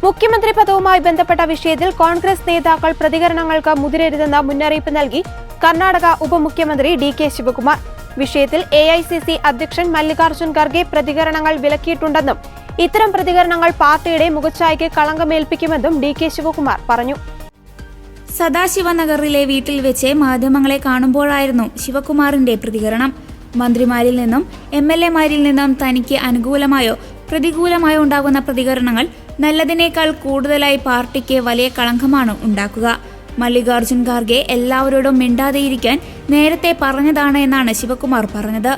മുഖ്യമന്ത്രി പദവുമായി ബന്ധപ്പെട്ട വിഷയത്തിൽ കോൺഗ്രസ് നേതാക്കൾ പ്രതികരണങ്ങൾക്ക് മുതിരരുതെന്ന മുന്നറിയിപ്പ് നൽകി കർണാടക ഉപമുഖ്യമന്ത്രി ഡി.കെ. ശിവകുമാർ. വിഷയത്തിൽ എ.ഐ.സി.സി. അധ്യക്ഷൻ മല്ലികാർജ്ജുൻ ഖർഗെ പ്രതികരണങ്ങൾ വിലക്കിയിട്ടുണ്ടെന്നും ഇത്തരം പ്രതികരണങ്ങൾ പാർട്ടിയുടെ മുഖച്ഛായയ്ക്ക് കളങ്കമേൽപ്പിക്കുമെന്നും ഡി.കെ. ശിവകുമാർ പറഞ്ഞു. സദാശിവനഗറിലെ വീട്ടിൽ വെച്ച് മാധ്യമങ്ങളെ കാണുമ്പോഴായിരുന്നു ശിവകുമാറിന്റെ പ്രതികരണം. മന്ത്രിമാരിൽ നിന്നും എം.എൽ.എമാരിൽ നിന്നും തനിക്ക് അനുകൂലമായോ പ്രതികൂലമായോ ഉണ്ടാകുന്ന പ്രതികരണങ്ങൾ നല്ലതിനേക്കാൾ കൂടുതലായി പാർട്ടിക്ക് വലിയ കളങ്കമാണ് ഉണ്ടാക്കുക. മല്ലികാർജ്ജുൻ ഖാർഗെ എല്ലാവരോടും മിണ്ടാതെയിരിക്കാൻ നേരത്തെ പറഞ്ഞതാണ് എന്നാണ് ശിവകുമാർ പറഞ്ഞത്.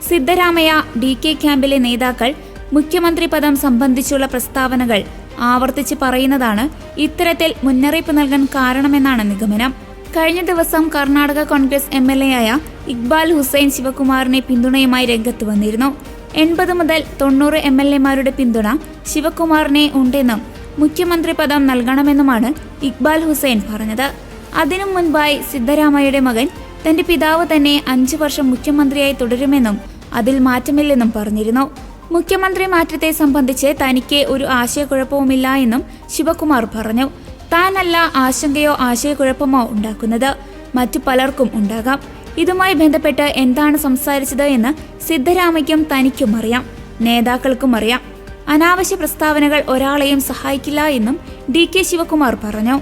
സിദ്ധരാമയ്യ, ഡി.കെ. ക്യാമ്പിലെ നേതാക്കൾ മുഖ്യമന്ത്രി പദം സംബന്ധിച്ചുള്ള പ്രസ്താവനകൾ ആവർത്തിച്ച് പറയുന്നതാണ് ഇത്തരത്തിൽ മുന്നറിയിപ്പ് നൽകാൻ കാരണമെന്നാണ് നിഗമനം. കഴിഞ്ഞ ദിവസം കർണാടക കോൺഗ്രസ് എം.എൽ.എ.ആയ ഇക്ബാൽ ഹുസൈൻ ശിവകുമാറിനെ പിന്തുണയുമായി രംഗത്ത് വന്നിരുന്നു. 80 മുതൽ 90 എം.എൽ.എമാരുടെ പിന്തുണ ശിവകുമാറിനെ ഉണ്ടെന്നും മുഖ്യമന്ത്രി പദം നൽകണമെന്നുമാണ് ഇക്ബാൽ ഹുസൈൻ പറഞ്ഞത്. അതിനു മുൻപായി സിദ്ധരാമയ്യയുടെ മകൻ തന്റെ പിതാവ് തന്നെ 5 വർഷം മുഖ്യമന്ത്രിയായി തുടരുമെന്നും അതിൽ മാറ്റമില്ലെന്നും പറഞ്ഞിരുന്നു. മുഖ്യമന്ത്രി മാറ്റത്തെ സംബന്ധിച്ച് തനിക്ക് ഒരു ആശയക്കുഴപ്പവുമില്ല എന്നും ശിവകുമാർ പറഞ്ഞു. താനല്ല ആശങ്കയോ ആശയക്കുഴപ്പമോ ഉണ്ടാക്കുന്നത്, മറ്റു പലർക്കും ഉണ്ടാകാം. ഇതുമായി ബന്ധപ്പെട്ട് എന്താണ് സംസാരിച്ചത് എന്ന് സിദ്ധരാമയ്ക്കും തനിക്കും അറിയാം, നേതാക്കൾക്കും അറിയാം. അനാവശ്യ പ്രസ്താവനകൾ ഒരാളെയും സഹായിക്കില്ല എന്നും ഡി.കെ. ശിവകുമാർ പറഞ്ഞു.